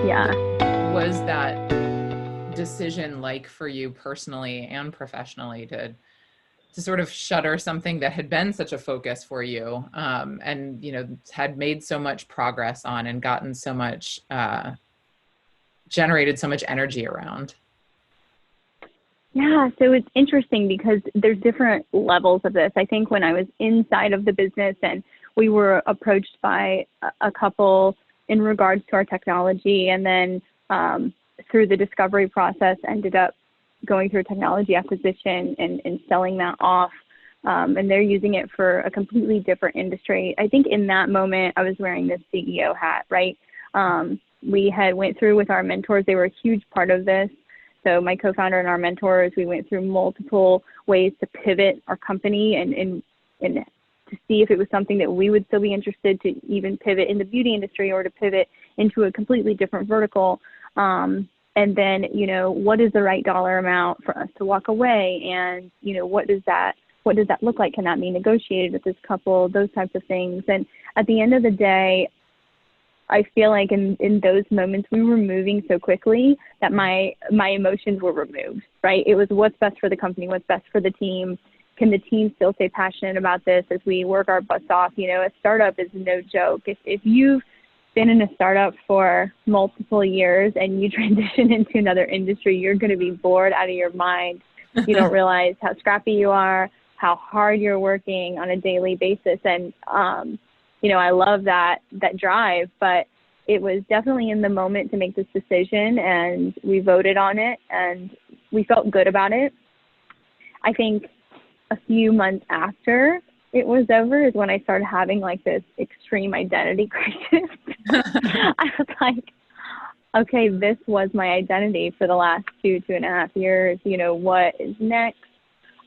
Yeah. Was that decision like for you personally and professionally to sort of shutter something that had been such a focus for you, and had made so much progress on and gotten so much generated so much energy around? Yeah, so it's interesting because there's different levels of this. I think when I was inside of the business and we were approached by a couple in regards to our technology, and then through the discovery process ended up going through a technology acquisition and selling that off. And they're using it for a completely different industry. I think in that moment, I was wearing this CEO hat, right? We had went through with our mentors. They were a huge part of this. So my co-founder and our mentors, we went through multiple ways to pivot our company and to see if it was something that we would still be interested to even pivot in the beauty industry or to pivot into a completely different vertical. And then, what is the right dollar amount for us to walk away? And, what does that look like? Can that be negotiated with this couple? Those types of things. And at the end of the day, I feel like in those moments, we were moving so quickly that my emotions were removed, right? It was what's best for the company, what's best for the team. Can the team still stay passionate about this as we work our butts off? A startup is no joke. If you've been in a startup for multiple years and you transition into another industry, you're going to be bored out of your mind. You don't realize how scrappy you are, how hard you're working on a daily basis. And, I love that drive, but it was definitely in the moment to make this decision, and we voted on it and we felt good about it. I think a few months after it was over is when I started having like this extreme identity crisis. I was like, okay, this was my identity for the last 2.5 years. What is next?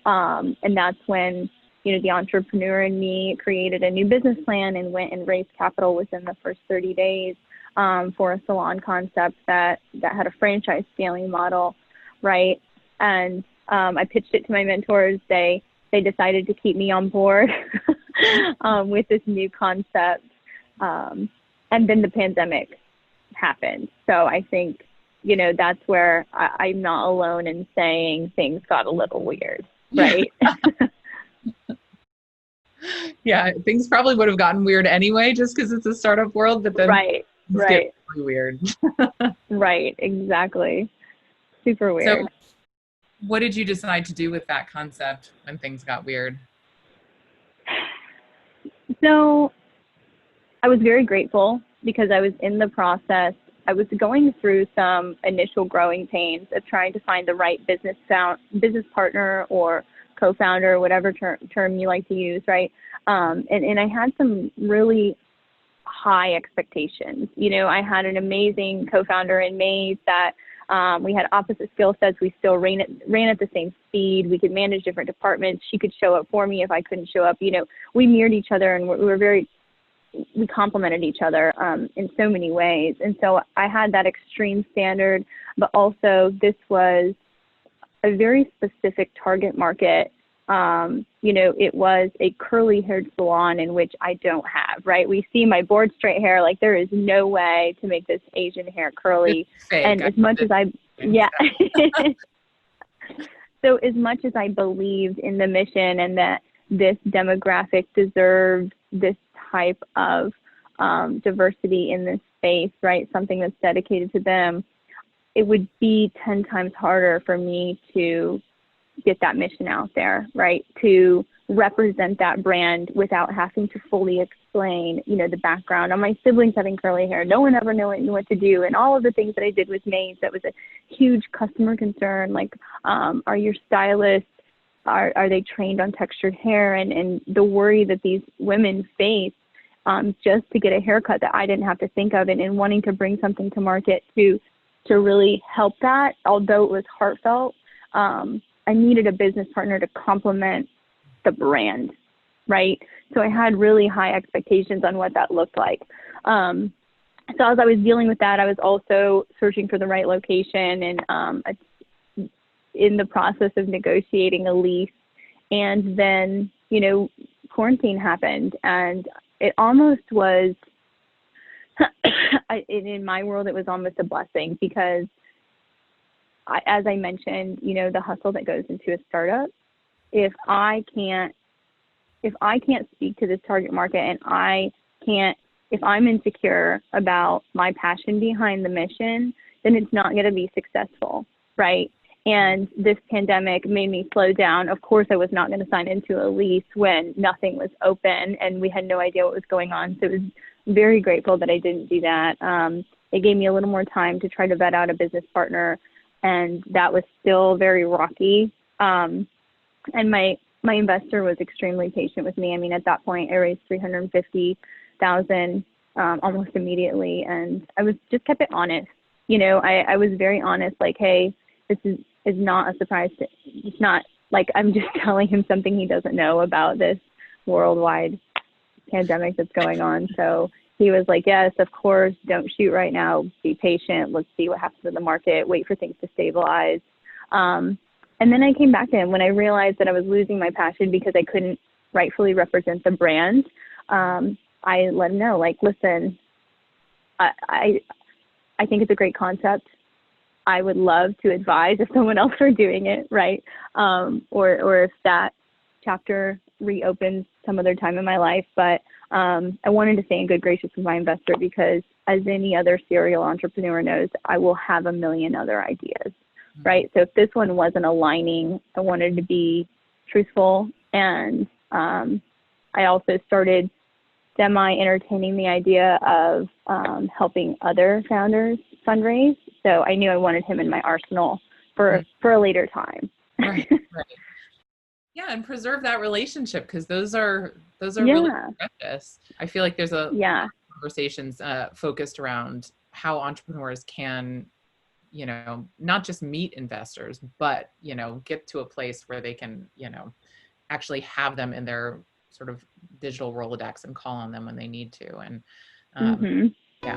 And that's when, the entrepreneur in me created a new business plan and went and raised capital within the first 30 days for a salon concept that had a franchise scaling model, right? And I pitched it to my mentors. They decided to keep me on board with this new concept. And then the pandemic happened. So I think, that's where I'm not alone in saying things got a little weird, right? Yeah, things probably would have gotten weird anyway, just because it's a startup world, but then right. Get really weird. Right, exactly. Super weird. So what did you decide to do with that concept when things got weird? So I was very grateful because I was in the process. I was going through some initial growing pains of trying to find the right business partner or co-founder, whatever term you like to use, right? And I had some really high expectations. I had an amazing co-founder in Macie that we had opposite skill sets. We still ran at the same speed. We could manage different departments. She could show up for me if I couldn't show up. We mirrored each other, and we complemented each other in so many ways. And so I had that extreme standard, but also this was a very specific target market. It was a curly haired salon in which I don't have, right? We see my board straight hair, like there is no way to make this Asian hair curly. And as much as so as much as I believed in the mission and that this demographic deserved this type of diversity in this space, right? Something that's dedicated to them, it would be 10 times harder for me to get that mission out there, right? To represent that brand without having to fully explain, the background on my siblings having curly hair. No one ever knew what to do. And all of the things that I did with Macie, that was a huge customer concern. Like, are your stylists, are they trained on textured hair? And the worry that these women face just to get a haircut that I didn't have to think of, and wanting to bring something to market to really help that, although it was heartfelt. I needed a business partner to complement the brand, right? So I had really high expectations on what that looked like. So as I was dealing with that, I was also searching for the right location and in the process of negotiating a lease. And then, quarantine happened, and it almost was in my world, it was almost a blessing because as I mentioned, you know, the hustle that goes into a startup, if I can't speak to this target market and if I'm insecure about my passion behind the mission, then it's not going to be successful, right? And this pandemic made me slow down. Of course, I was not going to sign into a lease when nothing was open and we had no idea what was going on. So it was very grateful that I didn't do that. It gave me a little more time to try to vet out a business partner, and that was still very rocky. And my investor was extremely patient with me. I mean, at that point, I raised $350,000 almost immediately, and I was just kept it honest. You know, I was very honest, like, hey, this is not a surprise. It's not like I'm just telling him something he doesn't know about this worldwide pandemic that's going on. So he was like, yes, of course, don't shoot right now. Be patient. Let's see what happens in the market. Wait for things to stabilize. And then I came back to him when I realized that I was losing my passion because I couldn't rightfully represent the brand. I let him know, like, listen, I think it's a great concept. I would love to advise if someone else were doing it, right? Or if that chapter reopens some other time in my life. But I wanted to stay in good graces with my investor because, as any other serial entrepreneur knows, I will have a million other ideas, right? So if this one wasn't aligning, I wanted to be truthful. And I also started semi-entertaining the idea of helping other founders fundraise. So I knew I wanted him in my arsenal for a later time. Right. Yeah, and preserve that relationship because those are really precious. I feel like there's a lot of conversations focused around how entrepreneurs can, you know, not just meet investors, but, you know, get to a place where they can, you know, actually have them in their sort of digital Rolodex and call on them when they need to. And yeah.